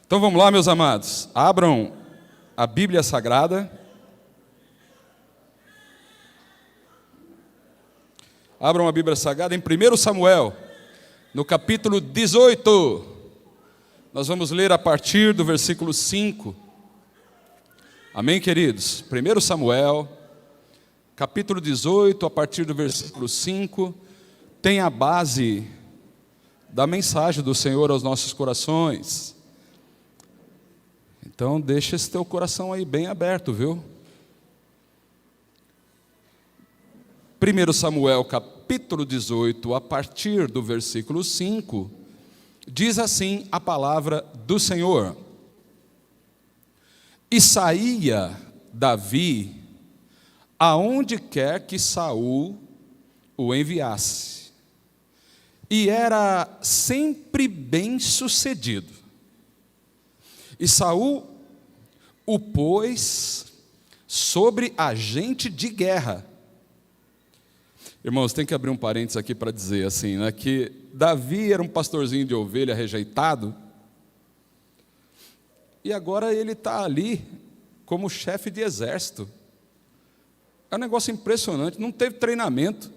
Então vamos lá, meus amados. Abram a Bíblia Sagrada. Abram a Bíblia Sagrada em 1 Samuel, no capítulo 18. Nós vamos ler a partir do versículo 5. Amém, queridos? 1 Samuel, capítulo 18, a partir do versículo 5, tem a base da mensagem do Senhor aos nossos corações. Então, deixa esse teu coração aí bem aberto, viu? 1 Samuel, capítulo 18, a partir do versículo 5, diz assim a palavra do Senhor: E saía Davi aonde quer que Saul o enviasse, e era sempre bem sucedido. E Saul o pôs sobre agente de guerra. Irmãos, tem que abrir um parênteses aqui para dizer assim, né, que Davi era um pastorzinho de ovelha rejeitado, e agora ele está ali como chefe de exército. É um negócio impressionante, não teve treinamento.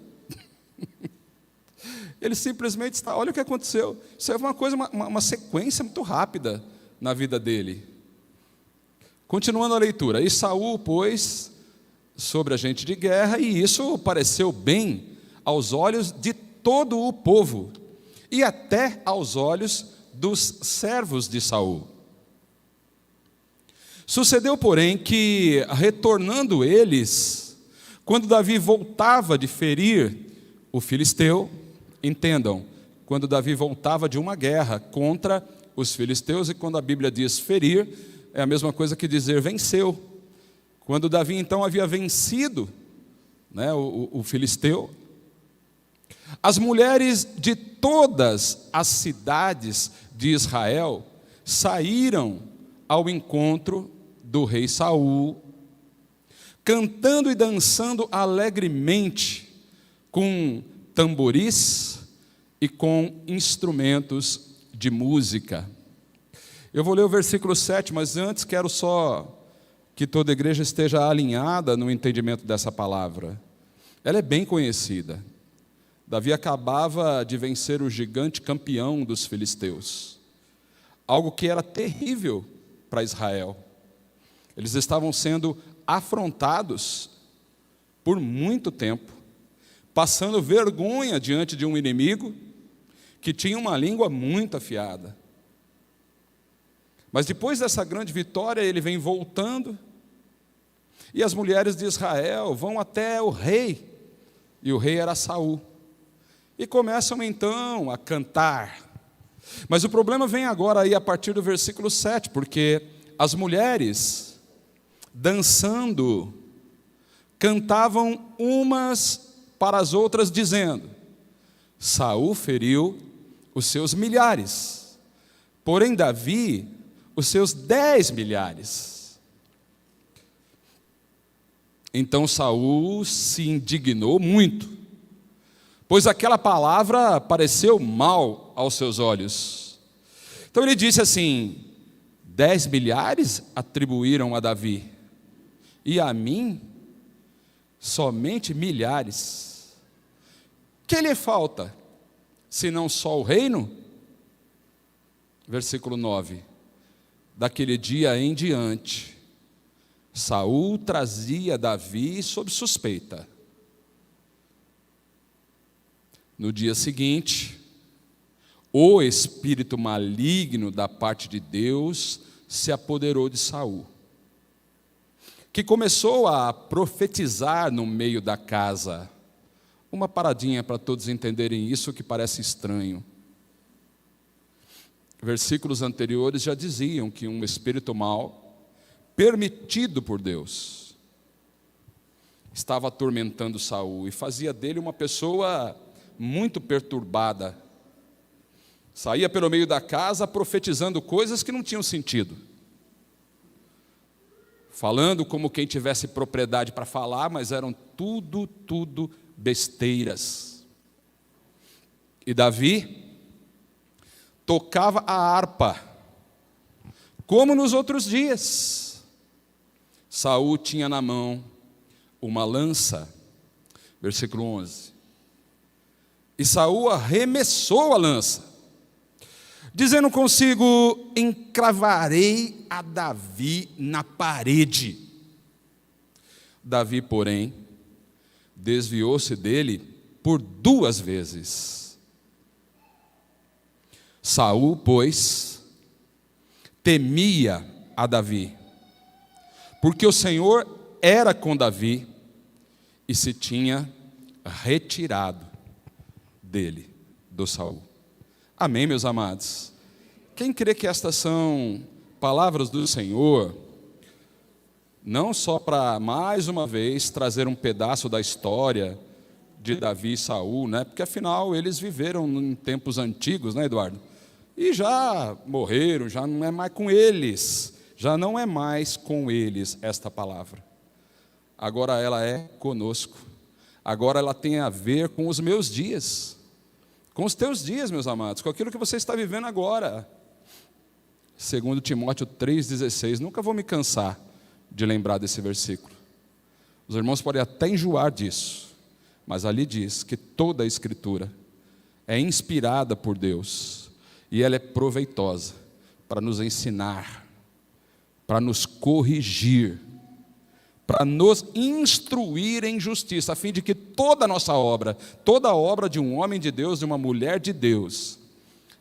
Ele simplesmente está, olha o que aconteceu. Isso é uma coisa, uma sequência muito rápida na vida dele. Continuando a leitura. E Saul pôs sobre agente de guerra, e isso pareceu bem aos olhos de todo o povo, e até aos olhos dos servos de Saul. Sucedeu, porém, que, retornando eles, quando Davi voltava de ferir o filisteu, entendam, quando Davi voltava de uma guerra contra os filisteus, e quando a Bíblia diz ferir, é a mesma coisa que dizer venceu. Quando Davi então havia vencido, né, o filisteu, as mulheres de todas as cidades de Israel saíram ao encontro do rei Saul, cantando e dançando alegremente, com tamboris e com instrumentos de música. Eu vou ler o versículo 7, mas antes quero só que toda a igreja esteja alinhada no entendimento dessa palavra. Ela é bem conhecida. Davi acabava de vencer o gigante campeão dos filisteus, algo que era terrível para Israel. Eles estavam sendo afrontados por muito tempo, passando vergonha diante de um inimigo que tinha uma língua muito afiada. Mas depois dessa grande vitória, ele vem voltando, e as mulheres de Israel vão até o rei, e o rei era Saul, e começam então a cantar. Mas o problema vem agora aí a partir do versículo 7, porque as mulheres, dançando, cantavam umas para as outras, dizendo: Saul feriu os seus milhares, porém Davi os seus 10 milhares. Então Saul se indignou muito, pois aquela palavra pareceu mal aos seus olhos. Então ele disse assim: 10 milhares atribuíram a Davi, e a mim somente milhares. Que lhe falta, senão só o reino? Versículo 9. Daquele dia em diante, Saul trazia Davi sob suspeita. No dia seguinte, o espírito maligno da parte de Deus se apoderou de Saul, que começou a profetizar no meio da casa. Uma paradinha para todos entenderem isso que parece estranho. Versículos anteriores já diziam que um espírito mau, permitido por Deus, estava atormentando Saul e fazia dele uma pessoa muito perturbada. Saía pelo meio da casa profetizando coisas que não tinham sentido. Falando como quem tivesse propriedade para falar, mas eram tudo besteiras. E Davi tocava a harpa, como nos outros dias. Saul tinha na mão uma lança, versículo 11. E Saul arremessou a lança, dizendo consigo: encravarei a Davi na parede. Davi, porém, desviou-se dele por 2 vezes. Saul, pois, temia a Davi, porque o Senhor era com Davi e se tinha retirado dele, do Saul. Amém, meus amados? Quem crê que estas são palavras do Senhor, não só para, mais uma vez, trazer um pedaço da história de Davi e Saul, né? Porque afinal eles viveram em tempos antigos, né, Eduardo? E já morreram, já não é mais com eles, esta palavra. Agora ela é conosco, agora ela tem a ver com os meus dias, com os teus dias, meus amados, com aquilo que você está vivendo agora. 2 Timóteo 3,16, nunca vou me cansar de lembrar desse versículo. Os irmãos podem até enjoar disso, mas ali diz que toda a Escritura é inspirada por Deus, e ela é proveitosa para nos ensinar, para nos corrigir, para nos instruir em justiça, a fim de que toda a nossa obra, toda a obra de um homem de Deus, de uma mulher de Deus,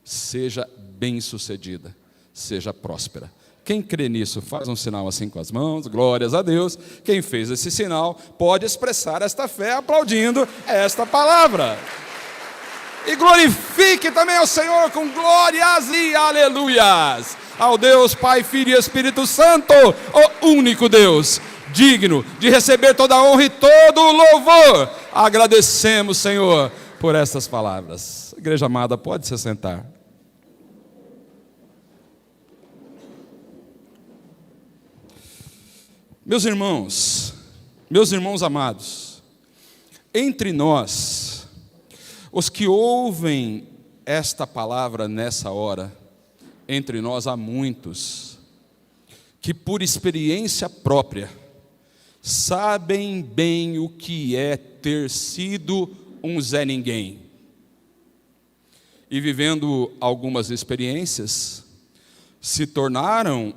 seja bem-sucedida, seja próspera. Quem crê nisso, faz um sinal assim com as mãos, glórias a Deus. Quem fez esse sinal, pode expressar esta fé aplaudindo esta palavra. E glorifique também ao Senhor com glórias e aleluias. Ao Deus, Pai, Filho e Espírito Santo, o único Deus, digno de receber toda a honra e todo o louvor. Agradecemos, Senhor, por estas palavras. Igreja amada, pode se sentar. Meus irmãos amados, entre nós, os que ouvem esta palavra nessa hora, entre nós há muitos que por experiência própria sabem bem o que é ter sido um Zé Ninguém. E vivendo algumas experiências, se tornaram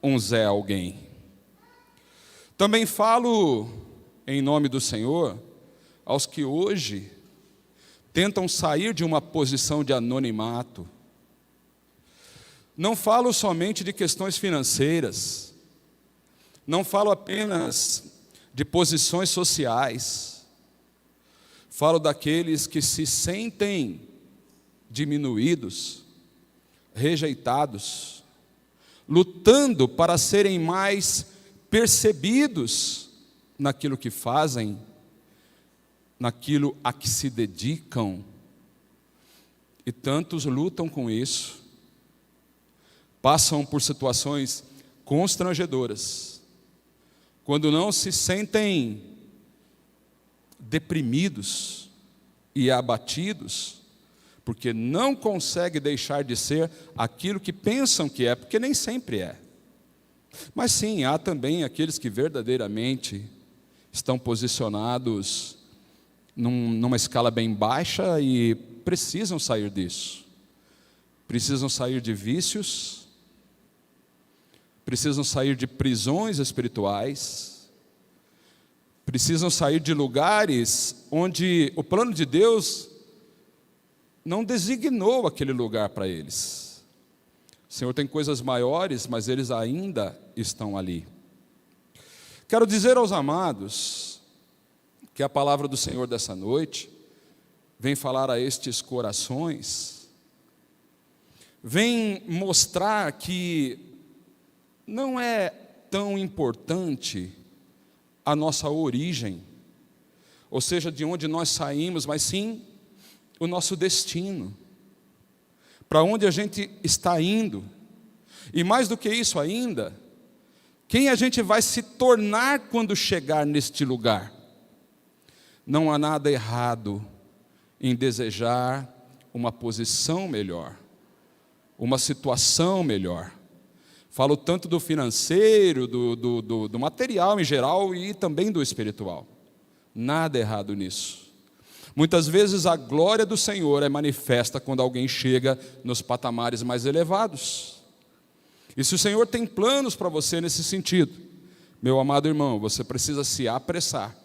um Zé Alguém. Também falo em nome do Senhor aos que hoje tentam sair de uma posição de anonimato. Não falo somente de questões financeiras, não falo apenas de posições sociais, falo daqueles que se sentem diminuídos, rejeitados, lutando para serem mais percebidos naquilo que fazem, naquilo a que se dedicam, e tantos lutam com isso, passam por situações constrangedoras, quando não se sentem deprimidos e abatidos, porque não conseguem deixar de ser aquilo que pensam que é, porque nem sempre é. Mas sim, há também aqueles que verdadeiramente estão posicionados numa escala bem baixa e precisam sair disso. Precisam sair de vícios, precisam sair de prisões espirituais, precisam sair de lugares onde o plano de Deus não designou aquele lugar para eles. O Senhor tem coisas maiores, mas eles ainda estão ali. Quero dizer aos amados que a palavra do Senhor dessa noite vem falar a estes corações, vem mostrar que não é tão importante a nossa origem, ou seja, de onde nós saímos, mas sim o nosso destino. para onde a gente está indo, e mais do que isso ainda, quem a gente vai se tornar quando chegar neste lugar. Não há nada errado em desejar uma posição melhor, uma situação melhor. Falo tanto do financeiro, do material em geral e também do espiritual. Nada errado nisso. Muitas vezes a glória do Senhor é manifesta quando alguém chega nos patamares mais elevados. E se o Senhor tem planos para você nesse sentido, meu amado irmão, você precisa se apressar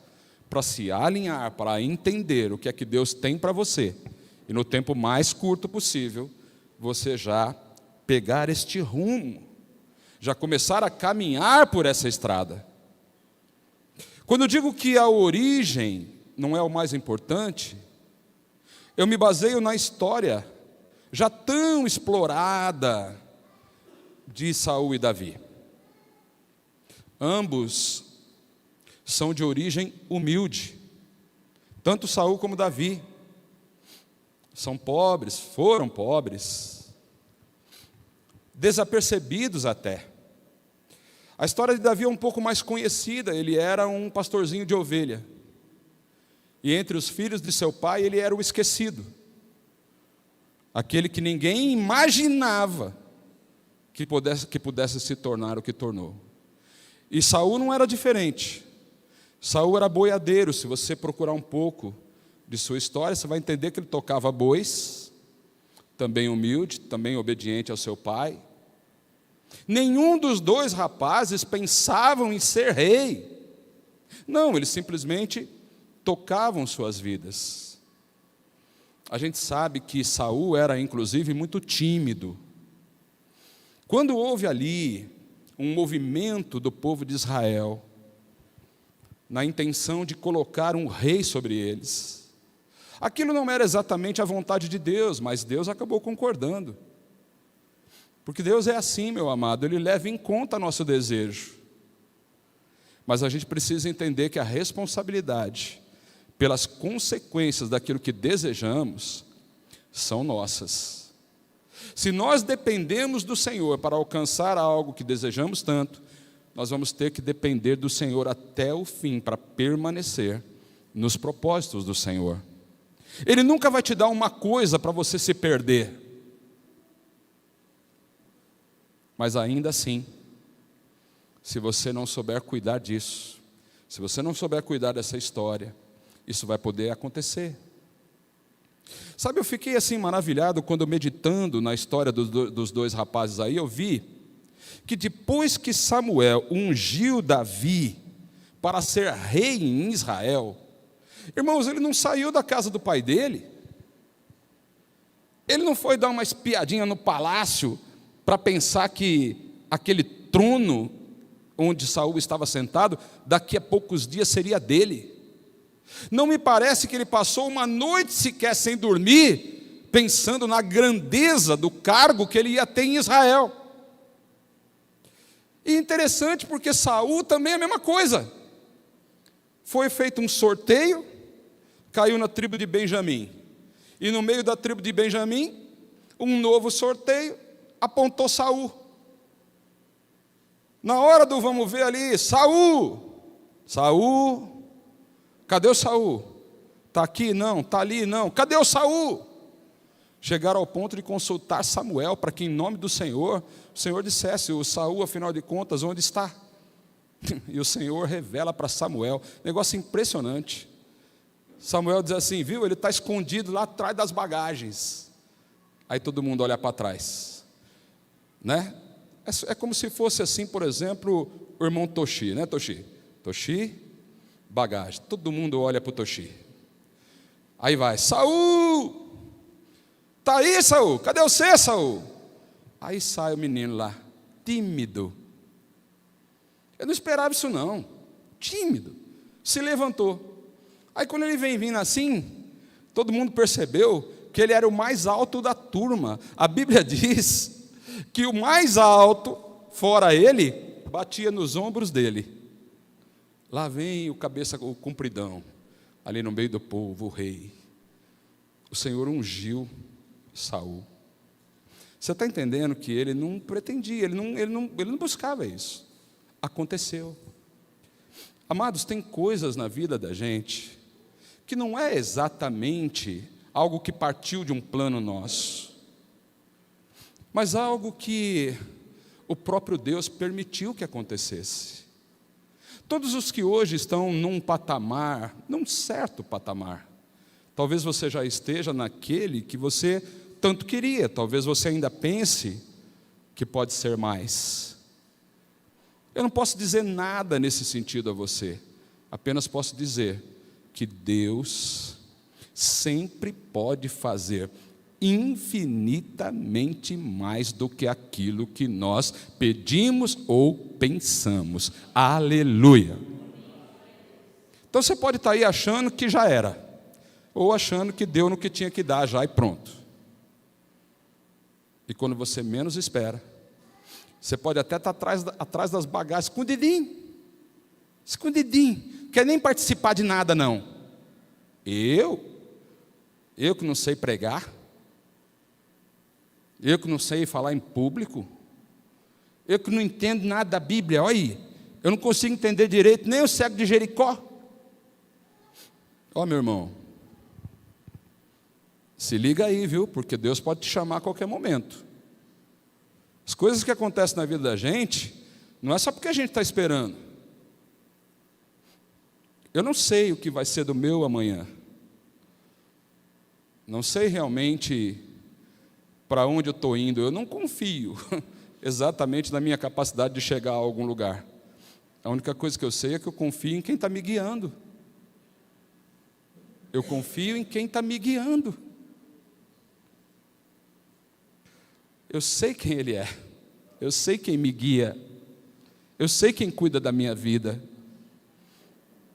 para se alinhar, para entender o que é que Deus tem para você. E no tempo mais curto possível, você já pegar este rumo, já começar a caminhar por essa estrada. Quando eu digo que a origem não é o mais importante, eu me baseio na história já tão explorada de Saul e Davi. Ambos são de origem humilde, tanto Saul como Davi. São pobres, foram pobres, desapercebidos até. A história de Davi é um pouco mais conhecida. Ele era um pastorzinho de ovelha, e entre os filhos de seu pai ele era o esquecido, aquele que ninguém imaginava que pudesse se tornar o que tornou. E Saul não era diferente. Saul era boiadeiro. Se você procurar um pouco de sua história, você vai entender que ele tocava bois, também humilde, também obediente ao seu pai. Nenhum dos dois rapazes pensavam em ser rei. Não, eles simplesmente tocavam suas vidas. A gente sabe que Saul era inclusive muito tímido. Quando houve ali um movimento do povo de Israel, na intenção de colocar um rei sobre eles, aquilo não era exatamente a vontade de Deus, mas Deus acabou concordando. Porque Deus é assim, meu amado, Ele leva em conta nosso desejo. Mas a gente precisa entender que a responsabilidade pelas consequências daquilo que desejamos são nossas. Se nós dependemos do Senhor para alcançar algo que desejamos tanto, nós vamos ter que depender do Senhor até o fim para permanecer nos propósitos do Senhor. Ele nunca vai te dar uma coisa para você se perder. Mas ainda assim, se você não souber cuidar disso, se você não souber cuidar dessa história, isso vai poder acontecer. Sabe, eu fiquei assim maravilhado quando, meditando na história dos dois rapazes aí, eu vi que depois que Samuel ungiu Davi para ser rei em Israel, irmãos, ele não saiu da casa do pai dele, ele não foi dar uma espiadinha no palácio para pensar que aquele trono onde Saul estava sentado, daqui a poucos dias seria dele. Não me parece que ele passou uma noite sequer sem dormir, pensando na grandeza do cargo que ele ia ter em Israel. E interessante porque Saul também é a mesma coisa. Foi feito um sorteio, caiu na tribo de Benjamim. E no meio da tribo de Benjamim, um novo sorteio apontou Saul. Na hora do vamos ver ali, Saul, cadê o Saul? Está aqui? Não. Está ali? Não. Cadê o Saul? Chegaram ao ponto de consultar Samuel para que, em nome do Senhor, o Senhor dissesse: o Saul, afinal de contas, onde está? E o Senhor revela para Samuel, negócio impressionante. Samuel diz assim: viu, ele está escondido lá atrás das bagagens. Aí todo mundo olha para trás, né? É como se fosse assim, por exemplo, o irmão Toshi, né, Toshi? Toshi, bagagem. Todo mundo olha para o Toshi. Aí vai: Saul! Está aí, Saul? Cadê você, Saul? Aí sai o menino lá, tímido. Eu não esperava isso não. Tímido. Se levantou. Aí quando ele vem vindo assim, todo mundo percebeu que ele era o mais alto da turma. A Bíblia diz que o mais alto, fora ele, batia nos ombros dele. Lá vem o cabeça, o compridão, ali no meio do povo, o rei. O Senhor ungiu Saul. Você está entendendo que ele não pretendia, ele não buscava isso. Aconteceu. Amados, tem coisas na vida da gente que não é exatamente algo que partiu de um plano nosso, mas algo que o próprio Deus permitiu que acontecesse. Todos os que hoje estão num patamar, num certo patamar, talvez você já esteja naquele que você tanto queria, talvez você ainda pense que pode ser mais. Eu não posso dizer nada nesse sentido a você, apenas posso dizer que Deus sempre pode fazer infinitamente mais do que aquilo que nós pedimos ou pensamos. Aleluia! Então você pode estar aí achando que já era, ou achando que deu no que tinha que dar já e pronto. E quando você menos espera, você pode até estar atrás das bagagens, escondidinho, quer nem participar de nada não. Eu que não sei pregar, eu que não sei falar em público, eu que não entendo nada da Bíblia, olha aí, eu não consigo entender direito nem o cego de Jericó. Ó, meu irmão, se liga aí, viu? Porque Deus pode te chamar a qualquer momento. As coisas que acontecem na vida da gente, não é só porque a gente está esperando. Eu não sei o que vai ser do meu amanhã. Não sei realmente para onde eu estou indo. Eu não confio exatamente na minha capacidade de chegar a algum lugar. A única coisa que eu sei é que eu confio em quem está me guiando. Eu confio em quem está me guiando. Eu sei quem Ele é. Eu sei quem me guia. Eu sei quem cuida da minha vida.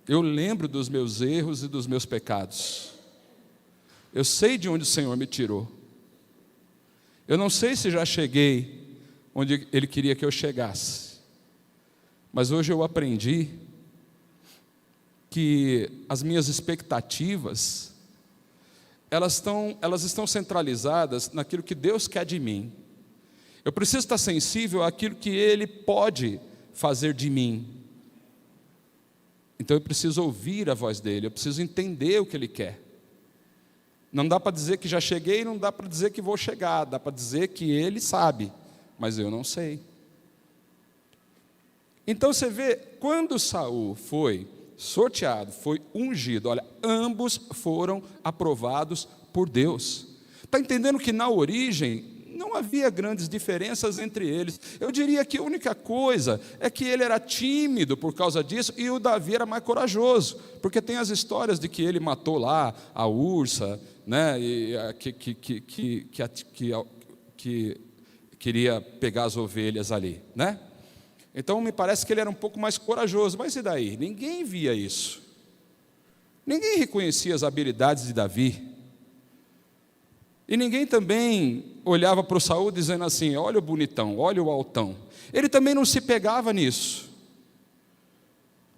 Eu lembro dos meus erros e dos meus pecados. Eu sei de onde o Senhor me tirou. Eu não sei se já cheguei onde Ele queria que eu chegasse. Mas hoje eu aprendi que as minhas expectativas, elas estão centralizadas naquilo que Deus quer de mim. Eu preciso estar sensível àquilo que Ele pode fazer de mim. Então eu preciso ouvir a voz dEle, eu preciso entender o que Ele quer. Não dá para dizer que já cheguei, não dá para dizer que vou chegar, dá para dizer que Ele sabe, mas eu não sei. Então você vê, quando Saul foi sorteado, foi ungido, olha, ambos foram aprovados por Deus. Está entendendo que na origem não havia grandes diferenças entre eles. Eu diria que a única coisa é que ele era tímido por causa disso e o Davi era mais corajoso, porque tem as histórias de que ele matou lá a ursa, né, que queria pegar as ovelhas ali, né? Então me parece que ele era um pouco mais corajoso, mas e daí? Ninguém via isso. Ninguém reconhecia as habilidades de Davi. E ninguém também olhava para o Saul dizendo assim, olha o bonitão, olha o altão. Ele também não se pegava nisso.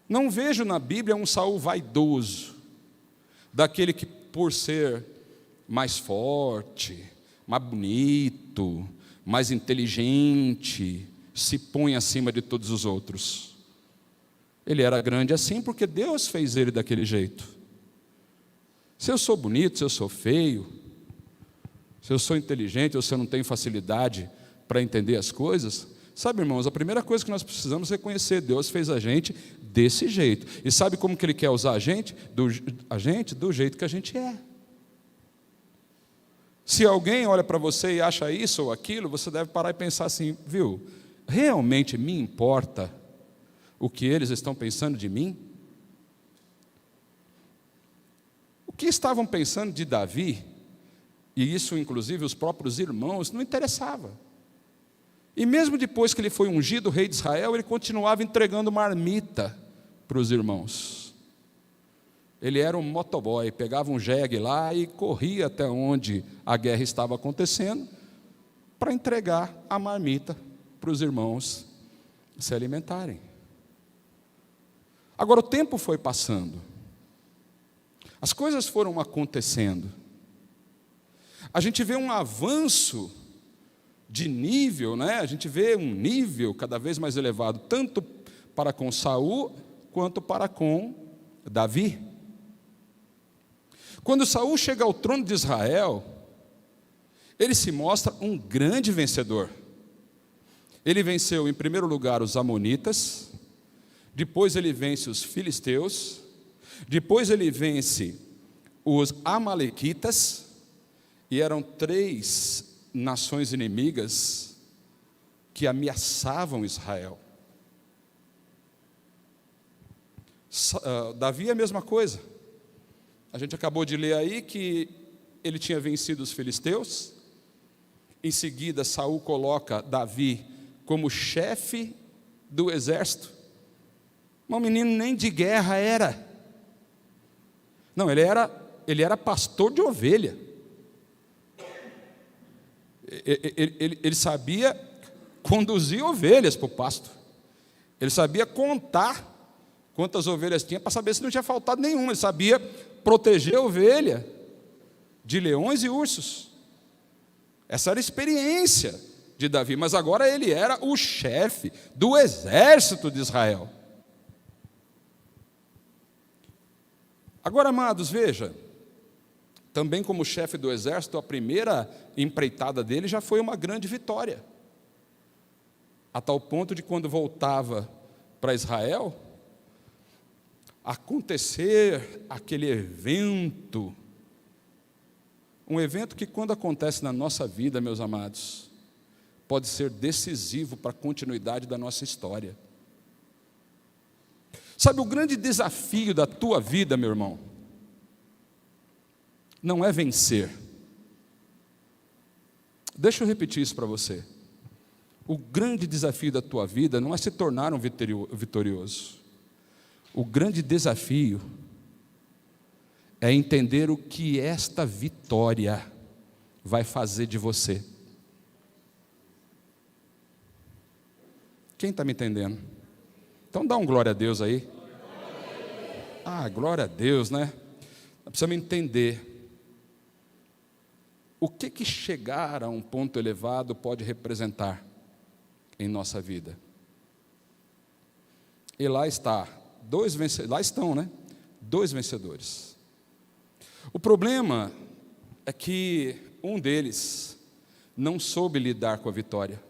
Não vejo na Bíblia um Saul vaidoso, daquele que por ser mais forte, mais bonito, mais inteligente, se põe acima de todos os outros. Ele era grande assim porque Deus fez ele daquele jeito. Se eu sou bonito, se eu sou feio, se eu sou inteligente ou se eu não tenho facilidade para entender as coisas, sabe, irmãos, a primeira coisa que nós precisamos é reconhecer, Deus fez a gente desse jeito. E sabe como que Ele quer usar a gente? Do jeito que a gente é. Se alguém olha para você e acha isso ou aquilo, você deve parar e pensar assim, viu, realmente me importa o que eles estão pensando de mim? O que estavam pensando de Davi, e isso inclusive os próprios irmãos, não interessava. E mesmo depois que ele foi ungido rei de Israel, ele continuava entregando marmita para os irmãos. Ele era um motoboy, pegava um jegue lá e corria até onde a guerra estava acontecendo para entregar a marmita para os irmãos se alimentarem. Agora o tempo foi passando, as coisas foram acontecendo, a gente vê um avanço de nível, né? A gente vê um nível cada vez mais elevado, tanto para com Saul, quanto para com Davi. Quando Saul chega ao trono de Israel, ele se mostra um grande vencedor. Ele venceu, em primeiro lugar, os amonitas, depois ele vence os filisteus, depois ele vence os amalequitas, e eram 3 nações inimigas que ameaçavam Israel. Davi é a mesma coisa. A gente acabou de ler aí que ele tinha vencido os filisteus. Em seguida, Saul coloca Davi como chefe do exército. Um menino nem de guerra era. Não, ele era pastor de ovelha. Ele sabia conduzir ovelhas para o pasto. Ele sabia contar quantas ovelhas tinha para saber se não tinha faltado nenhuma. Ele sabia proteger a ovelha de leões e ursos. Essa era a experiência de Davi, mas agora ele era o chefe do exército de Israel. Agora, amados, veja, também como chefe do exército, a primeira empreitada dele já foi uma grande vitória, a tal ponto de quando voltava para Israel, acontecer aquele evento, um evento que quando acontece na nossa vida, meus amados, pode ser decisivo para a continuidade da nossa história. Sabe, o grande desafio da tua vida, meu irmão, não é vencer. Deixa eu repetir isso para você. O grande desafio da tua vida não é se tornar um vitorioso. O grande desafio é entender o que esta vitória vai fazer de você. Quem está me entendendo? Então dá um glória a Deus aí. Ah, glória a Deus, né? Nós precisamos entender o que chegar a um ponto elevado pode representar em nossa vida. E lá estão, né? 2 vencedores. O problema é que um deles não soube lidar com a vitória.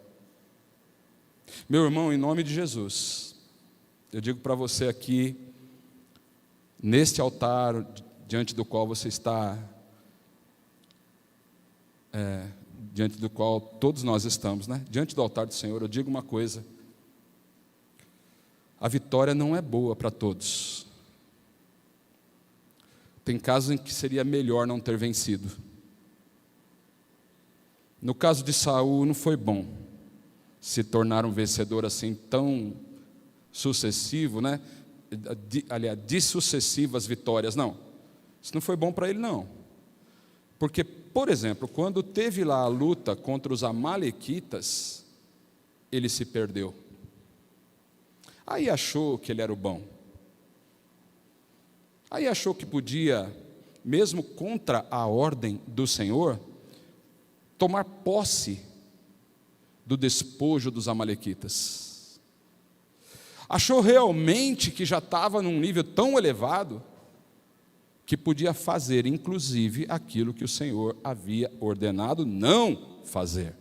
Meu irmão, em nome de Jesus, eu digo para você aqui, neste altar diante do qual você está, diante do qual todos nós estamos, né? Diante do altar do Senhor, eu digo uma coisa: a vitória não é boa para todos. Tem casos em que seria melhor não ter vencido. No caso de Saul, não foi bom se tornar um vencedor assim tão sucessivo, né? Aliás, de sucessivas vitórias, não. Isso não foi bom para ele, não. Porque, por exemplo, quando teve lá a luta contra os amalequitas, ele se perdeu. Aí achou que ele era o bom. Aí achou que podia, mesmo contra a ordem do Senhor, tomar posse do despojo dos amalequitas. Achou realmente que já estava num nível tão elevado que podia fazer, inclusive, aquilo que o Senhor havia ordenado não fazer.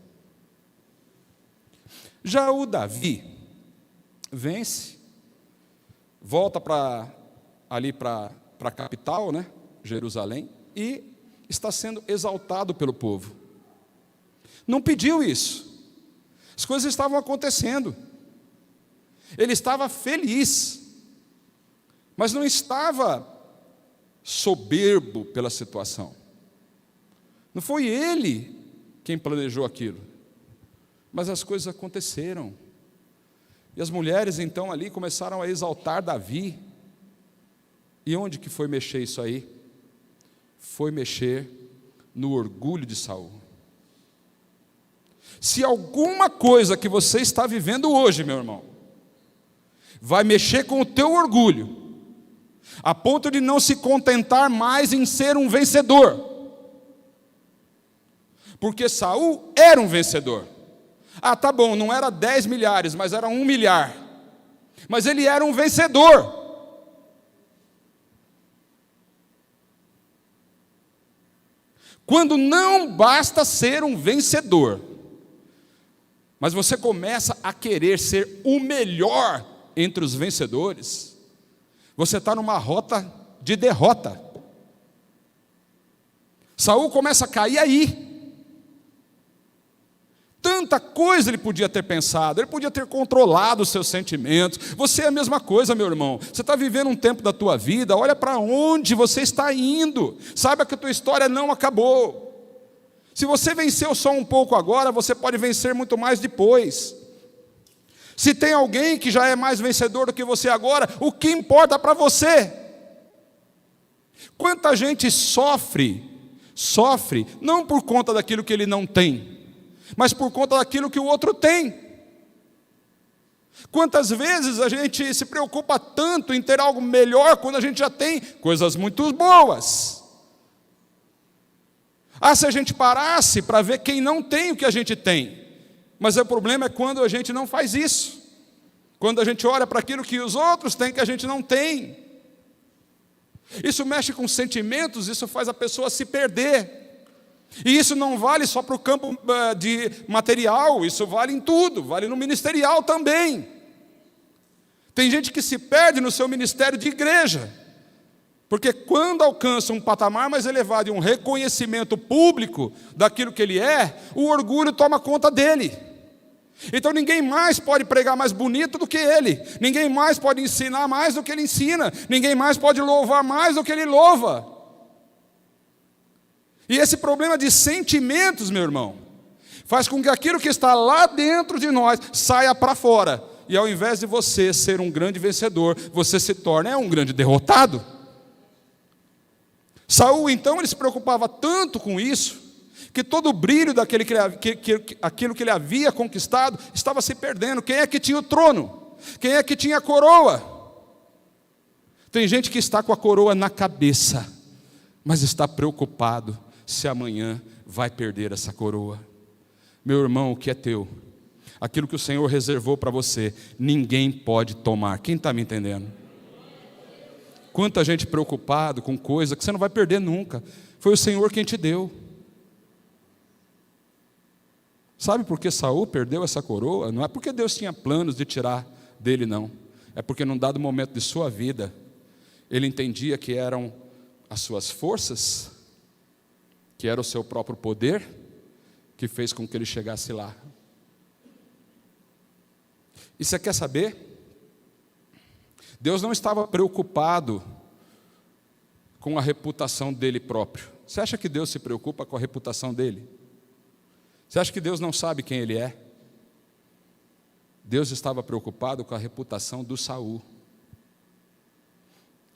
Já o Davi vence, volta ali para a capital, né, Jerusalém, e está sendo exaltado pelo povo. Não pediu isso. As coisas estavam acontecendo. Ele estava feliz, mas não estava soberbo pela situação. Não foi ele quem planejou aquilo, mas as coisas aconteceram. E as mulheres então ali começaram a exaltar Davi. E onde que foi mexer isso aí? Foi mexer no orgulho de Saul. Se alguma coisa que você está vivendo hoje, meu irmão, vai mexer com o teu orgulho, a ponto de não se contentar mais em ser um vencedor, porque Saul era um vencedor, Ah, tá bom, não era 10 milhares, mas era 1 milhar. Mas ele era um vencedor. Quando não basta ser um vencedor, mas você começa a querer ser o melhor entre os vencedores, você está numa rota de derrota. Saul começa a cair aí. Tanta coisa ele podia ter pensado, ele podia ter controlado os seus sentimentos. Você é a mesma coisa, meu irmão. Você está vivendo um tempo da tua vida, olha para onde você está indo. Saiba que a tua história não acabou. Se você venceu só um pouco agora, você pode vencer muito mais depois. Se tem alguém que já é mais vencedor do que você agora, o que importa para você? Quanta gente sofre não por conta daquilo que ele não tem, mas por conta daquilo que o outro tem. Quantas vezes a gente se preocupa tanto em ter algo melhor quando a gente já tem coisas muito boas? Ah, se a gente parasse para ver quem não tem o que a gente tem. Mas o problema é quando a gente não faz isso. Quando a gente olha para aquilo que os outros têm que a gente não tem. Isso mexe com sentimentos, isso faz a pessoa se perder. E isso não vale só para o campo de material, isso vale em tudo, vale no ministerial também. Tem gente que se perde no seu ministério de igreja, porque quando alcança um patamar mais elevado e um reconhecimento público daquilo que ele é, o orgulho toma conta dele. Então ninguém mais pode pregar mais bonito do que ele, ninguém mais pode ensinar mais do que ele ensina, ninguém mais pode louvar mais do que ele louva. E esse problema de sentimentos, meu irmão, faz com que aquilo que está lá dentro de nós saia para fora. E ao invés de você ser um grande vencedor, você se torna um grande derrotado. Saul, então, ele se preocupava tanto com isso, que todo o brilho daquele aquilo que ele havia conquistado estava se perdendo. Quem é que tinha o trono? Quem é que tinha a coroa? Tem gente que está com a coroa na cabeça, mas está preocupado se amanhã vai perder essa coroa. Meu irmão, o que é teu? Aquilo que o Senhor reservou para você, ninguém pode tomar. Quem está me entendendo? Quanta gente preocupada com coisa que você não vai perder nunca. Foi o Senhor quem te deu. Sabe por que Saul perdeu essa coroa? Não é porque Deus tinha planos de tirar dele, não. É porque num dado momento de sua vida, ele entendia que eram as suas forças, que era o seu próprio poder, que fez com que ele chegasse lá. E você quer saber? Deus não estava preocupado com a reputação dele próprio. Você acha que Deus se preocupa com a reputação dele? Você acha que Deus não sabe quem ele é? Deus estava preocupado com a reputação do Saul.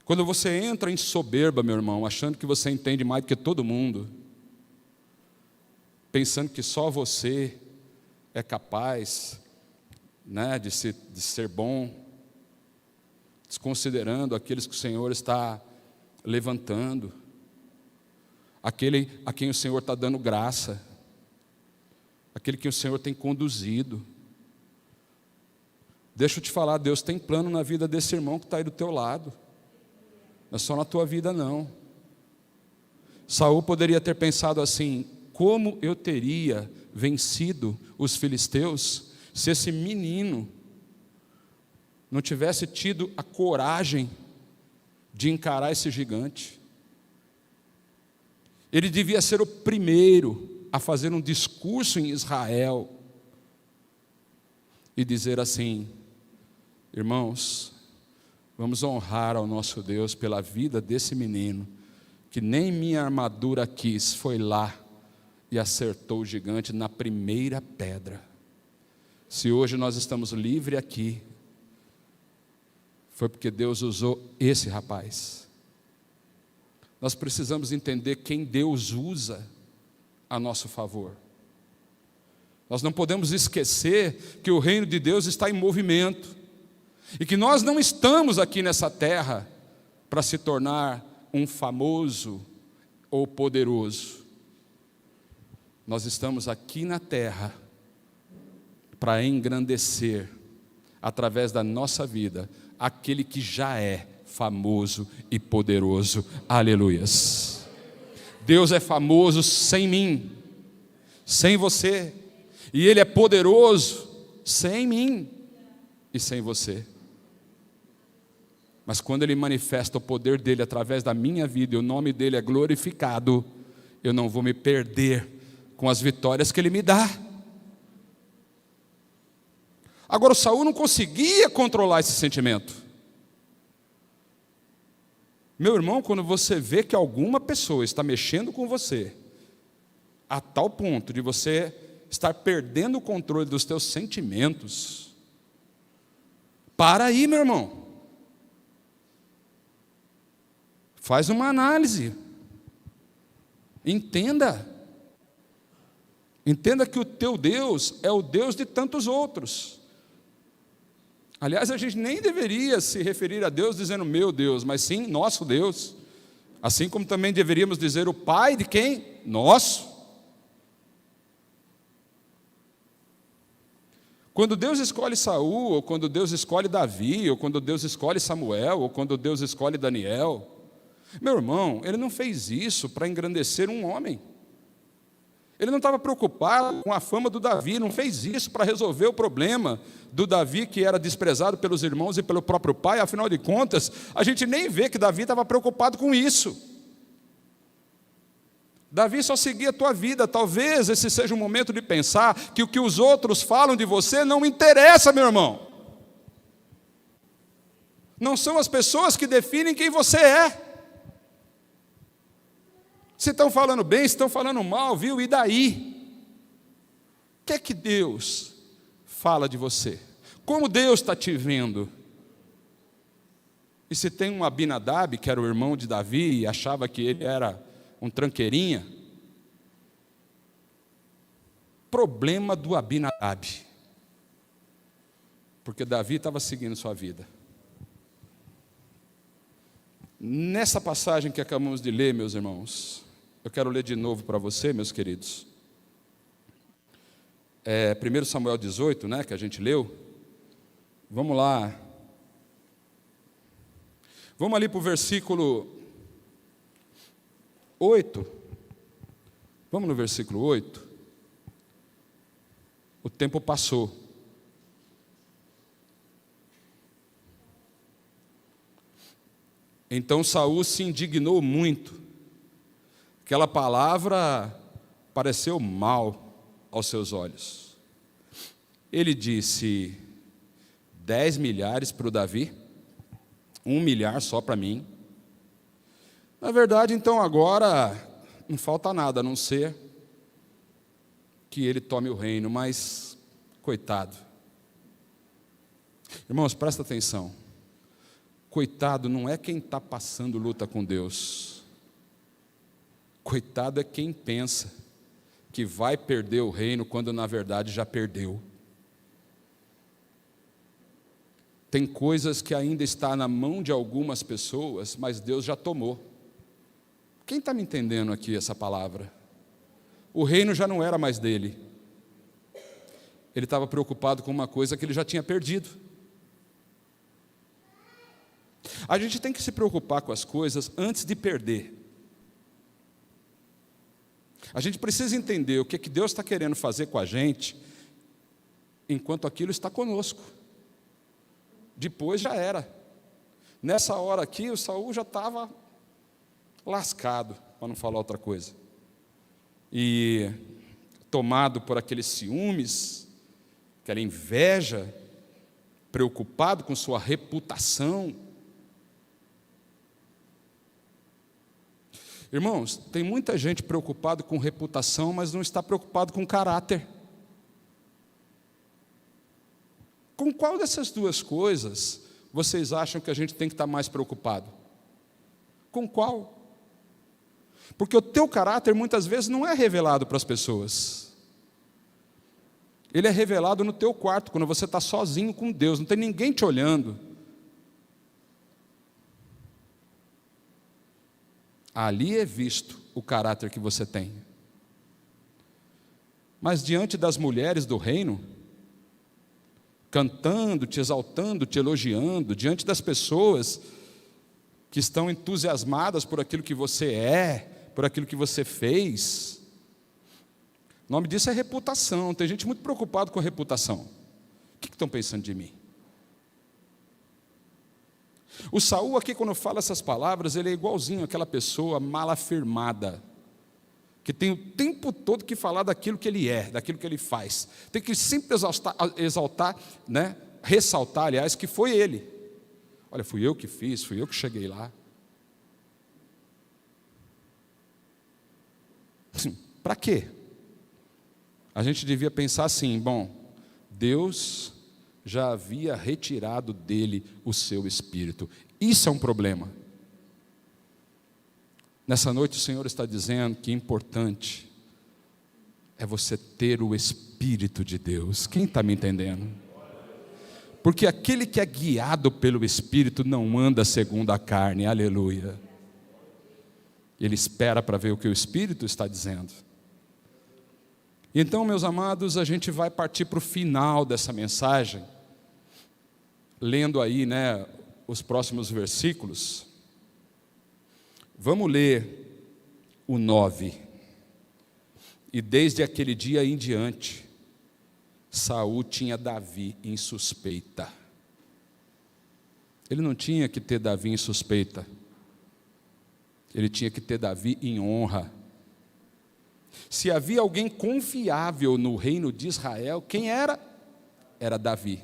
Quando você entra em soberba, meu irmão, achando que você entende mais do que todo mundo, pensando que só você é capaz, né, de ser bom, desconsiderando aqueles que o Senhor está levantando, aquele a quem o Senhor está dando graça, aquele que o Senhor tem conduzido. Deixa eu te falar, Deus tem plano na vida desse irmão que está aí do teu lado, não é só na tua vida não. Saul poderia ter pensado assim: como eu teria vencido os filisteus se esse menino não tivesse tido a coragem de encarar esse gigante? Ele devia ser o primeiro a fazer um discurso em Israel e dizer assim: irmãos, vamos honrar ao nosso Deus pela vida desse menino, que nem minha armadura quis, foi lá e acertou o gigante na primeira pedra. Se hoje nós estamos livres aqui, foi porque Deus usou esse rapaz. Nós precisamos entender quem Deus usa a nosso favor. Nós não podemos esquecer que o reino de Deus está em movimento e que nós não estamos aqui nessa terra para se tornar um famoso ou poderoso. Nós estamos aqui na terra para engrandecer, através da nossa vida, aquele que já é famoso e poderoso. Aleluias. Deus é famoso sem mim, sem você, e Ele é poderoso sem mim e sem você. Mas quando Ele manifesta o poder dEle através da minha vida, e o nome dEle é glorificado, eu não vou me perder com as vitórias que Ele me dá. Agora, o Saul não conseguia controlar esse sentimento. Meu irmão, quando você vê que alguma pessoa está mexendo com você, a tal ponto de você estar perdendo o controle dos teus sentimentos, para aí, meu irmão. Faz uma análise. Entenda. Entenda que o teu Deus é o Deus de tantos outros. Aliás, a gente nem deveria se referir a Deus dizendo meu Deus, mas sim nosso Deus. Assim como também deveríamos dizer o Pai de quem? Nosso. Quando Deus escolhe Saul, ou quando Deus escolhe Davi, ou quando Deus escolhe Samuel, ou quando Deus escolhe Daniel, meu irmão, Ele não fez isso para engrandecer um homem. Ele não estava preocupado com a fama do Davi, não fez isso para resolver o problema do Davi, que era desprezado pelos irmãos e pelo próprio pai. Afinal de contas, a gente nem vê que Davi estava preocupado com isso. Davi só seguia a tua vida. Talvez esse seja um momento de pensar que o que os outros falam de você não interessa, meu irmão. Não são as pessoas que definem quem você é. Se estão falando bem, se estão falando mal, viu? E daí? O que é que Deus fala de você? Como Deus está te vendo? E se tem um Abinadab, que era o irmão de Davi, e achava que ele era um tranqueirinha, problema do Abinadab, porque Davi estava seguindo sua vida. Nessa passagem que acabamos de ler, meus irmãos, eu quero ler de novo para você, meus queridos. 1 Samuel 18, né, que a gente leu. Vamos lá. Vamos ali para o versículo 8. Vamos no versículo 8. O tempo passou. Então Saul se indignou muito. Aquela palavra pareceu mal aos seus olhos. Ele disse: 10 milhares para o Davi, 1 milhar só para mim. Na verdade, então, agora não falta nada, a não ser que ele tome o reino, mas, coitado. Irmãos, presta atenção. Coitado não é quem está passando luta com Deus. Coitado é quem pensa que vai perder o reino quando na verdade já perdeu. Tem coisas que ainda está na mão de algumas pessoas, mas Deus já tomou. Quem está me entendendo aqui essa palavra? O reino já não era mais dele. Ele estava preocupado com uma coisa que ele já tinha perdido. A gente tem que se preocupar com as coisas antes de perder. A gente precisa entender o que Deus está querendo fazer com a gente, enquanto aquilo está conosco. Depois já era. Nessa hora aqui, o Saul já estava lascado, para não falar outra coisa. E tomado por aqueles ciúmes, aquela inveja, preocupado com sua reputação. Irmãos, tem muita gente preocupada com reputação, mas não está preocupado com caráter. Com qual dessas duas coisas vocês acham que a gente tem que estar mais preocupado? Com qual? Porque o teu caráter muitas vezes não é revelado para as pessoas. Ele é revelado no teu quarto, quando você está sozinho com Deus, não tem ninguém te olhando. Ali é visto o caráter que você tem. Mas diante das mulheres do reino, cantando, te exaltando, te elogiando, diante das pessoas que estão entusiasmadas por aquilo que você é, por aquilo que você fez. O nome disso é reputação. Tem gente muito preocupada com a reputação. O que estão pensando de mim? O Saul aqui, quando fala essas palavras, ele é igualzinho àquela pessoa mal afirmada, que tem o tempo todo que falar daquilo que ele é, daquilo que ele faz. Tem que sempre exaltar, né? Ressaltar, aliás, que foi ele. Olha, fui eu que fiz, fui eu que cheguei lá. Para quê? A gente devia pensar assim, bom, Deus já havia retirado dele o seu espírito. Isso é um problema. Nessa noite o Senhor está dizendo que importante é você ter o Espírito de Deus. Quem está me entendendo? Porque aquele que é guiado pelo Espírito não anda segundo a carne, aleluia. Ele espera para ver o que o Espírito está dizendo. Então, meus amados, a gente vai partir para o final dessa mensagem, lendo aí, né, os próximos versículos. Vamos ler o 9. E desde aquele dia em diante, Saul tinha Davi em suspeita. Ele não tinha que ter Davi em suspeita. Ele tinha que ter Davi em honra. Se havia alguém confiável no reino de Israel, quem era? Era Davi.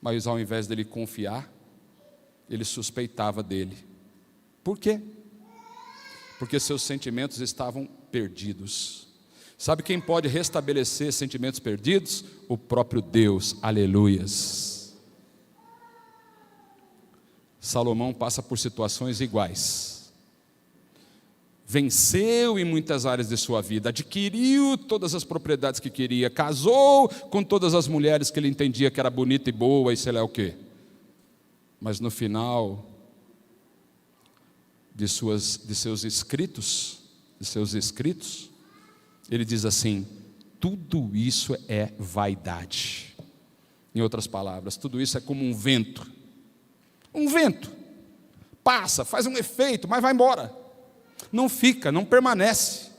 Mas ao invés dele confiar, ele suspeitava dele. Por quê? Porque seus sentimentos estavam perdidos. Sabe quem pode restabelecer sentimentos perdidos? O próprio Deus, aleluias. Salomão passa por situações iguais. Venceu em muitas áreas de sua vida, adquiriu todas as propriedades que queria, casou com todas as mulheres que ele entendia que era bonita e boa e sei lá o quê. Mas no final de seus escritos, ele diz assim: tudo isso é vaidade. Em outras palavras, tudo isso é como um vento. Um vento passa, faz um efeito, mas vai embora. Não fica, não permanece.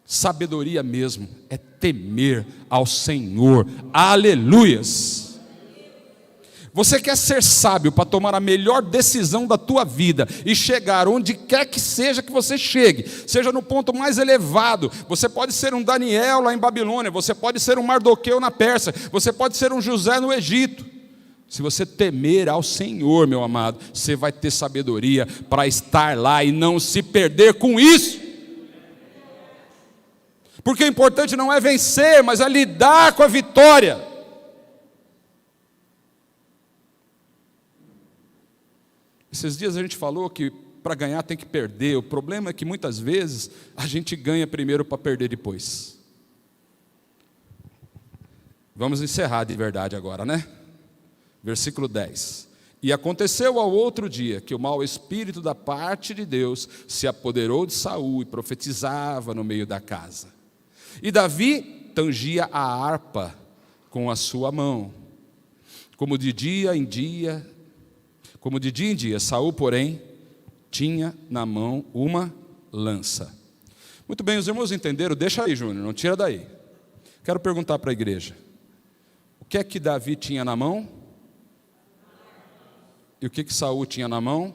Sabedoria mesmo é temer ao Senhor, aleluias. Você quer ser sábio para tomar a melhor decisão da tua vida e chegar onde quer que seja que você chegue, seja no ponto mais elevado. Você pode ser um Daniel lá em Babilônia, você pode ser um Mardoqueu na Pérsia, você pode ser um José no Egito. Se você temer ao Senhor, meu amado, você vai ter sabedoria para estar lá e não se perder com isso. Porque o importante não é vencer, mas é lidar com a vitória. Esses dias a gente falou que para ganhar tem que perder. O problema é que muitas vezes a gente ganha primeiro para perder depois. Vamos encerrar de verdade agora, né? Versículo 10. E aconteceu ao outro dia que o mau espírito da parte de Deus se apoderou de Saul e profetizava no meio da casa. E Davi tangia a harpa com a sua mão, como de dia em dia, Saul, porém, tinha na mão uma lança. Muito bem, os irmãos entenderam? Deixa aí, Júnior, não tira daí. Quero perguntar para a igreja: o que é que Davi tinha na mão? E o que Saul tinha na mão?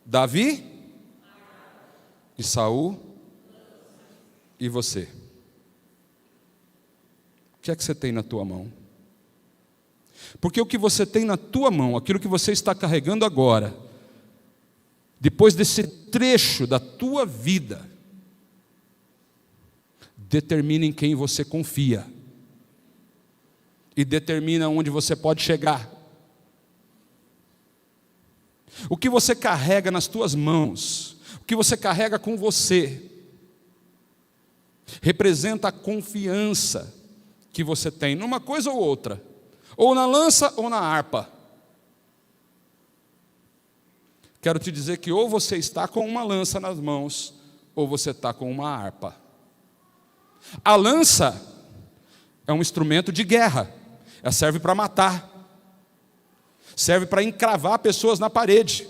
Davi? E Saul? E você? O que é que você tem na tua mão? Porque o que você tem na tua mão, aquilo que você está carregando agora, depois desse trecho da tua vida, determina em quem você confia e determina onde você pode chegar. O que você carrega nas tuas mãos, o que você carrega com você, representa a confiança que você tem numa coisa ou outra, ou na lança ou na harpa. Quero te dizer que ou você está com uma lança nas mãos, ou você está com uma harpa. A lança é um instrumento de guerra. Ela serve para matar. Serve para encravar pessoas na parede.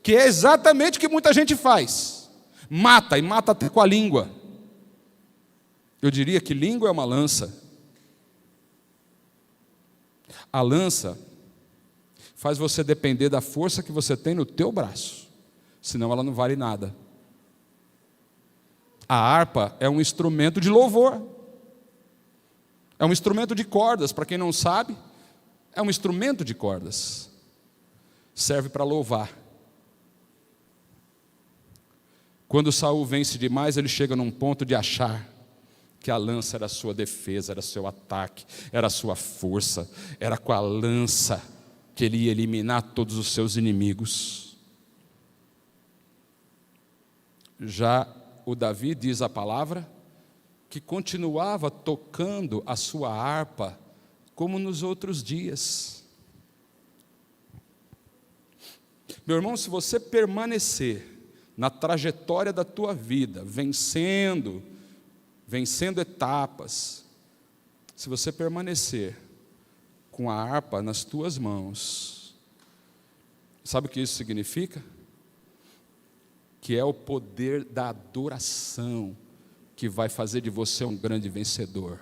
Que é exatamente o que muita gente faz. Mata, e mata até com a língua. Eu diria que língua é uma lança. A lança faz você depender da força que você tem no teu braço. Senão ela não vale nada. A harpa é um instrumento de louvor. É um instrumento de cordas. Para quem não sabe, é um instrumento de cordas. Serve para louvar. Quando Saul vence demais, ele chega num ponto de achar que a lança era a sua defesa, era seu ataque, era a sua força, era com a lança que ele ia eliminar todos os seus inimigos. Já o Davi, diz a palavra, que continuava tocando a sua harpa como nos outros dias. Meu irmão, se você permanecer na trajetória da tua vida, vencendo etapas, se você permanecer com a harpa nas tuas mãos, sabe o que isso significa? Que é o poder da adoração que vai fazer de você um grande vencedor.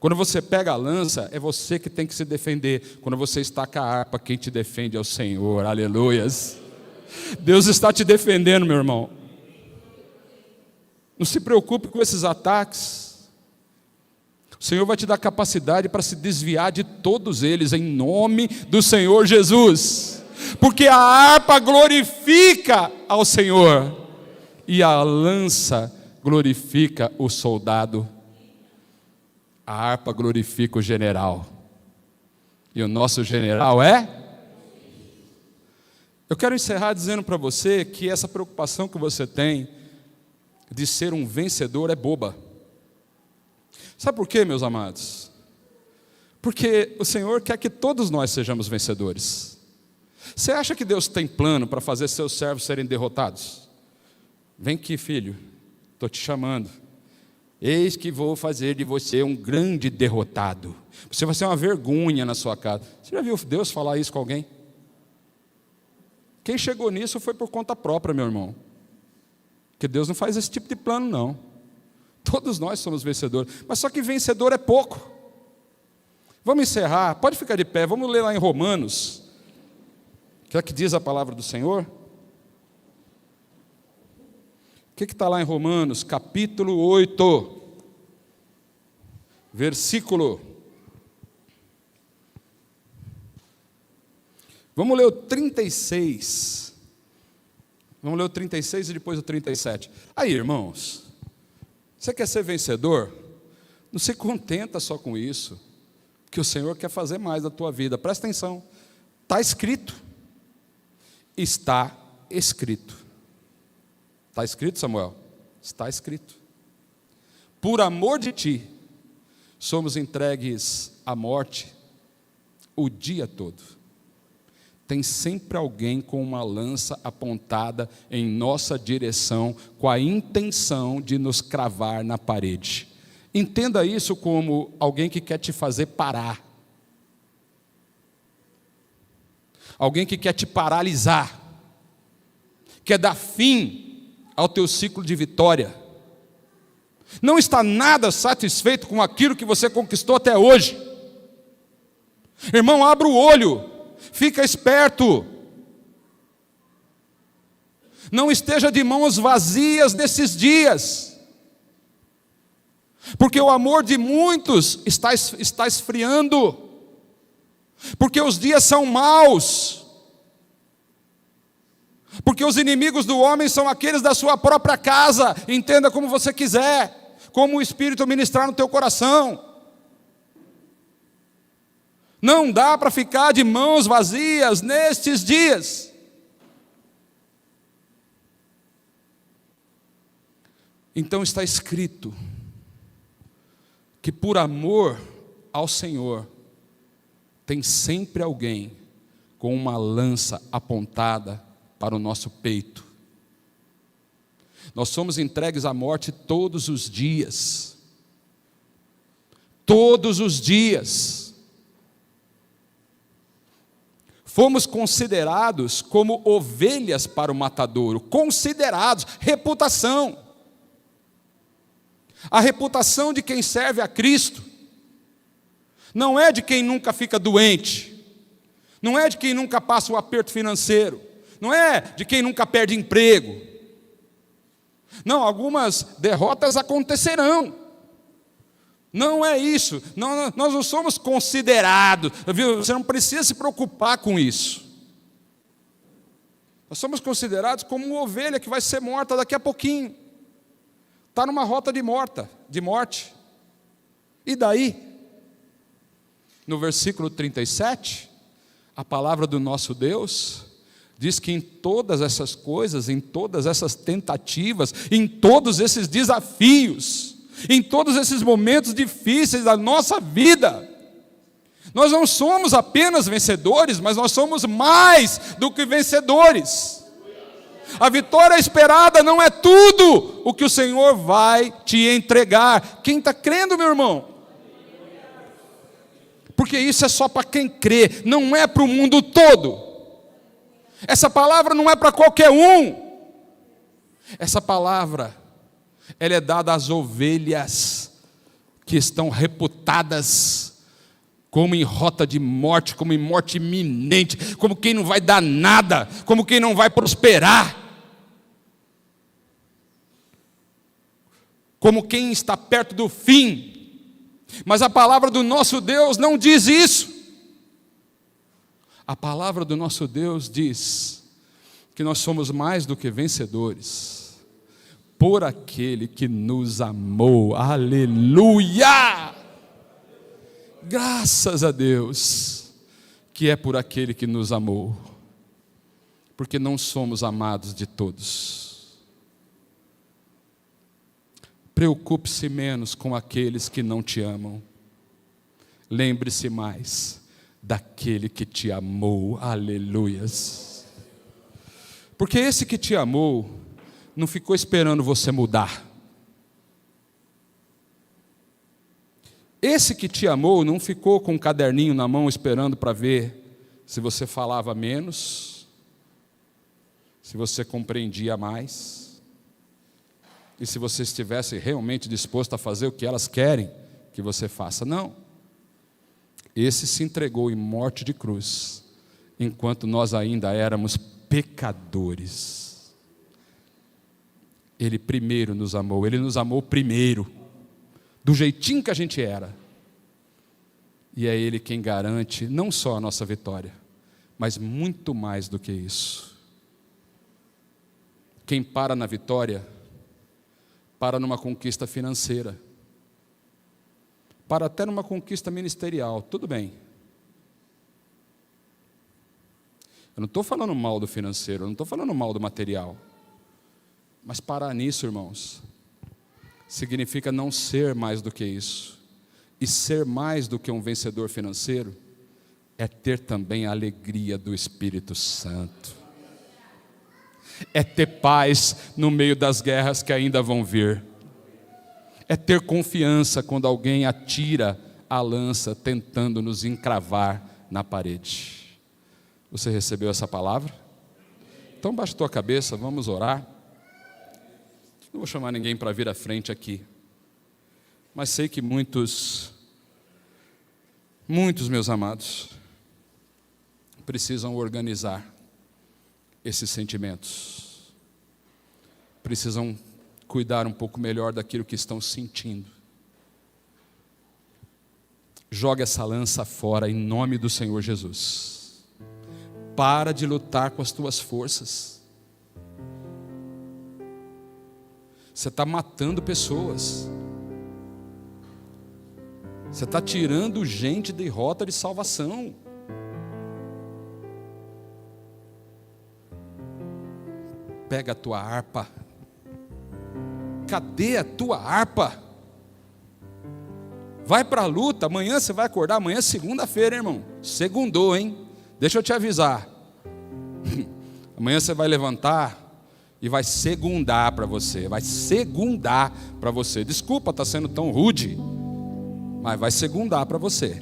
Quando você pega a lança, é você que tem que se defender. Quando você está com a harpa, quem te defende é o Senhor, aleluias. Deus está te defendendo, meu irmão. Não se preocupe com esses ataques. O Senhor vai te dar capacidade para se desviar de todos eles, em nome do Senhor Jesus. Porque a harpa glorifica ao Senhor, e a lança glorifica o soldado. A harpa glorifica o general. E o nosso general é? Eu quero encerrar dizendo para você que essa preocupação que você tem de ser um vencedor é boba. Sabe por quê, meus amados? Porque o Senhor quer que todos nós sejamos vencedores. Você acha que Deus tem plano para fazer seus servos serem derrotados? Vem aqui, filho, estou te chamando. Eis que vou fazer de você um grande derrotado. Você vai ser uma vergonha na sua casa. Você já viu Deus falar isso com alguém? Quem chegou nisso foi por conta própria, meu irmão. Porque Deus não faz esse tipo de plano, não. Todos nós somos vencedores. Mas só que vencedor é pouco. Vamos encerrar. Pode ficar de pé. Vamos ler lá em Romanos. O que diz a palavra do Senhor? O que está lá em Romanos, capítulo 8, versículo. Vamos ler o 36. Vamos ler o 36 e depois o 37. Aí, irmãos, você quer ser vencedor? Não se contenta só com isso, que o Senhor quer fazer mais da tua vida. Presta atenção. Está escrito. Está escrito. Está escrito, Samuel? Está escrito. Por amor de ti, somos entregues à morte o dia todo. Tem sempre alguém com uma lança apontada em nossa direção, com a intenção de nos cravar na parede. Entenda isso como alguém que quer te fazer parar. Alguém que quer te paralisar. Quer dar fim ao teu ciclo de vitória. Não está nada satisfeito com aquilo que você conquistou até hoje. Irmão, abra o olho, fica esperto. Não esteja de mãos vazias nesses dias, porque o amor de muitos está esfriando, porque os dias são maus. Porque os inimigos do homem são aqueles da sua própria casa. Entenda como você quiser, como o Espírito ministrar no teu coração. Não dá para ficar de mãos vazias nestes dias. Então está escrito que por amor ao Senhor tem sempre alguém com uma lança apontada para o nosso peito. Nós somos entregues à morte todos os dias. todos os dias. Fomos considerados como ovelhas para o matadouro. Considerados, reputação. A reputação de quem serve a Cristo não é de quem nunca fica doente, não é de quem nunca passa um aperto financeiro, não é de quem nunca perde emprego. Não, algumas derrotas acontecerão. Não é isso. Nós não somos considerados. Viu? Você não precisa se preocupar com isso. Nós somos considerados como uma ovelha que vai ser morta daqui a pouquinho. Está numa rota de morte. E daí? No versículo 37, a palavra do nosso Deus diz que em todas essas coisas, em todas essas tentativas, em todos esses desafios, em todos esses momentos difíceis da nossa vida, nós não somos apenas vencedores, mas nós somos mais do que vencedores. A vitória esperada não é tudo o que o Senhor vai te entregar. Quem está crendo, meu irmão? Porque isso é só para quem crê, não é para o mundo todo. Essa palavra não é para qualquer um. Essa palavra, ela é dada às ovelhas que estão reputadas como em rota de morte, como em morte iminente, como quem não vai dar nada, como quem não vai prosperar, como quem está perto do fim. Mas a palavra do nosso Deus não diz isso. A palavra do nosso Deus diz que nós somos mais do que vencedores por aquele que nos amou. Aleluia! Graças a Deus que é por aquele que nos amou, porque não somos amados de todos. Preocupe-se menos com aqueles que não te amam. Lembre-se mais daquele que te amou. Aleluias! Porque esse que te amou não ficou esperando você mudar. Esse que te amou não ficou com um caderninho na mão esperando para ver se você falava menos, se você compreendia mais, e se você estivesse realmente disposto a fazer o que elas querem que você faça. Não. Esse se entregou em morte de cruz, enquanto nós ainda éramos pecadores. Ele primeiro nos amou, Ele nos amou primeiro, do jeitinho que a gente era. E é Ele quem garante não só a nossa vitória, mas muito mais do que isso. Quem para na vitória, para numa conquista financeira, para até numa conquista ministerial, tudo bem. Eu não estou falando mal do financeiro, eu não estou falando mal do material. Mas parar nisso, irmãos, significa não ser mais do que isso. E ser mais do que um vencedor financeiro é ter também a alegria do Espírito Santo. É ter paz no meio das guerras que ainda vão vir. É ter confiança quando alguém atira a lança tentando nos encravar na parede. Você recebeu essa palavra? Então baixa a tua cabeça, vamos orar. Não vou chamar ninguém para vir à frente aqui, mas sei que muitos, meus amados, precisam organizar esses sentimentos, precisam cuidar um pouco melhor daquilo que estão sentindo. Joga essa lança fora em nome do Senhor Jesus. Para de lutar com as tuas forças. Você está matando pessoas. Você está tirando gente de rota de salvação. Pega a tua harpa. Cadê a tua harpa? Vai para a luta. Amanhã você vai acordar. Amanhã é segunda-feira, irmão. Segundou, hein? Deixa eu te avisar. Amanhã você vai levantar e vai segundar para você. Vai segundar para você. Desculpa estar sendo tão rude. mas vai segundar para você.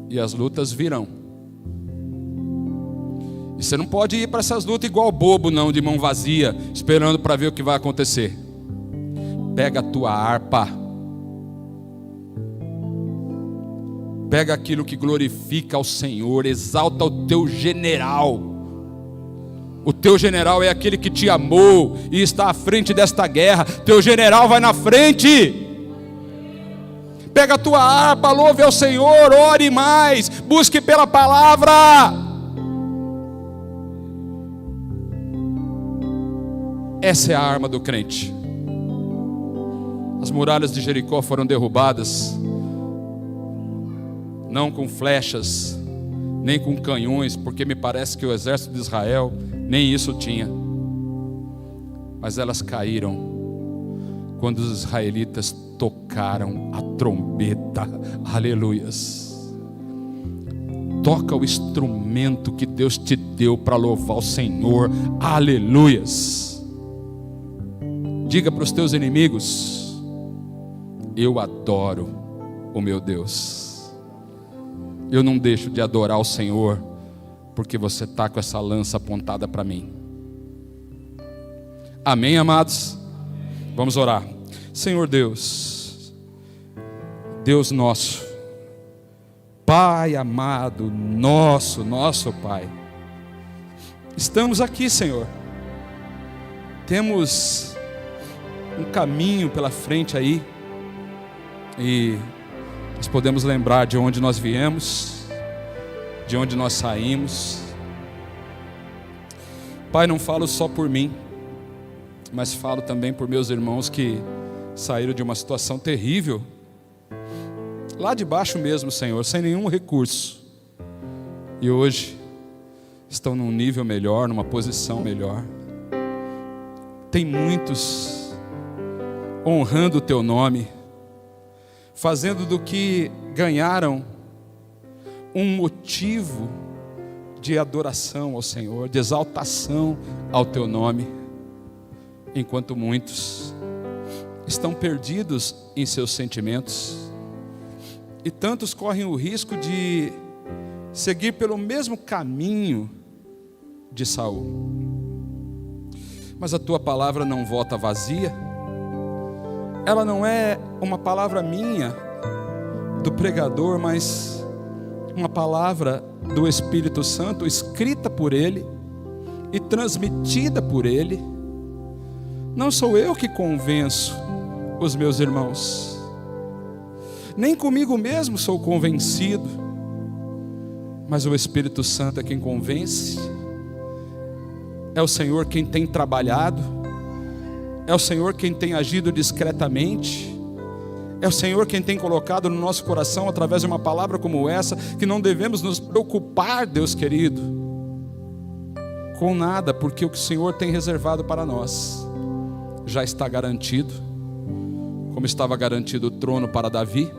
E as lutas virão. E você não pode ir para essas lutas igual bobo não, de mão vazia, esperando para ver o que vai acontecer. Pega a tua harpa. Pega aquilo que glorifica ao Senhor, exalta o teu general. O teu general é aquele que te amou e está à frente desta guerra. Teu general vai na frente. Pega a tua harpa, louve ao Senhor, ore mais, busque pela palavra. Essa é a arma do crente. As muralhas de Jericó foram derrubadas, não com flechas, nem com canhões, porque me parece que o exército de Israel nem isso tinha. Mas elas caíram quando os israelitas tocaram a trombeta. Aleluias. Toca o instrumento que Deus te deu para louvar o Senhor. Aleluias. Diga para os teus inimigos: eu adoro o meu Deus. Eu não deixo de adorar o Senhor porque você está com essa lança apontada para mim. Amém, amados? Vamos orar. Senhor Deus, Deus nosso, Pai amado, nosso Pai, estamos aqui, Senhor. Temos um caminho pela frente aí, e nós podemos lembrar de onde nós viemos, de onde nós saímos. Pai, não falo só por mim, mas falo também por meus irmãos que saíram de uma situação terrível, lá de baixo mesmo, Senhor, sem nenhum recurso, e hoje estão num nível melhor, numa posição melhor. Tem muitos honrando o teu nome, fazendo do que ganharam um motivo de adoração ao Senhor, de exaltação ao teu nome, enquanto muitos estão perdidos em seus sentimentos, e tantos correm o risco de seguir pelo mesmo caminho de Saul. Mas a tua palavra não volta vazia. Ela não é uma palavra minha, do pregador, mas uma palavra do Espírito Santo, escrita por Ele e transmitida por Ele. Não sou eu que convenço os meus irmãos, nem comigo mesmo sou convencido, mas o Espírito Santo é quem convence. É o Senhor quem tem trabalhado, é o Senhor quem tem agido discretamente, é o Senhor quem tem colocado no nosso coração, através de uma palavra como essa, que não devemos nos preocupar, Deus querido, com nada, porque o que o Senhor tem reservado para nós já está garantido, como estava garantido o trono para Davi.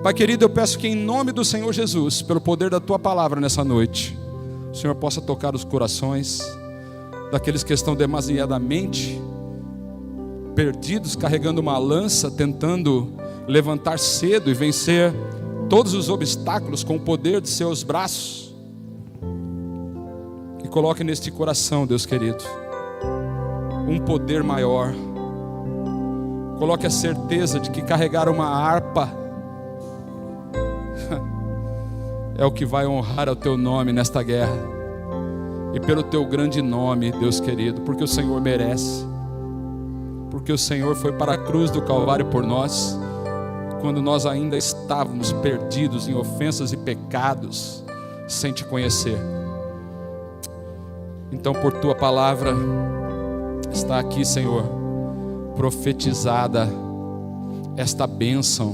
Pai querido, eu peço que em nome do Senhor Jesus, pelo poder da tua palavra nessa noite, o Senhor possa tocar os corações daqueles que estão demasiadamente perdidos, carregando uma lança, tentando levantar cedo e vencer todos os obstáculos com o poder de seus braços. E coloque neste coração, Deus querido, um poder maior. Coloque a certeza de que carregar uma harpa é o que vai honrar o teu nome nesta guerra, e pelo teu grande nome, Deus querido, porque o Senhor merece, porque o Senhor foi para a cruz do Calvário por nós, quando nós ainda estávamos perdidos em ofensas e pecados, sem te conhecer. Então, por tua palavra, está aqui, Senhor, profetizada esta bênção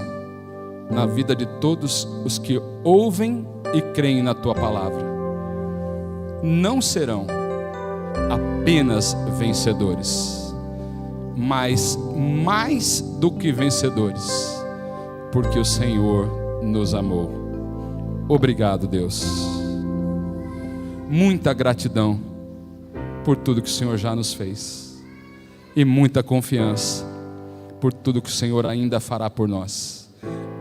na vida de todos os que ouvem e creem na tua palavra. Não serão apenas vencedores, mas mais do que vencedores, porque o Senhor nos amou. Obrigado, Deus. Muita gratidão por tudo que o Senhor já nos fez, e muita confiança, por tudo que o Senhor ainda fará por nós.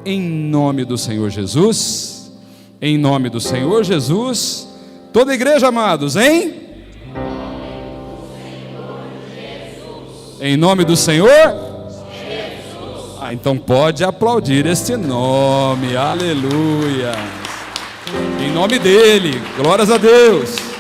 Em nome do Senhor Jesus, em nome do Senhor Jesus, toda a igreja, amados, hein? Em nome do Senhor Jesus. Então pode aplaudir este nome, aleluia. Em nome dele, glórias a Deus.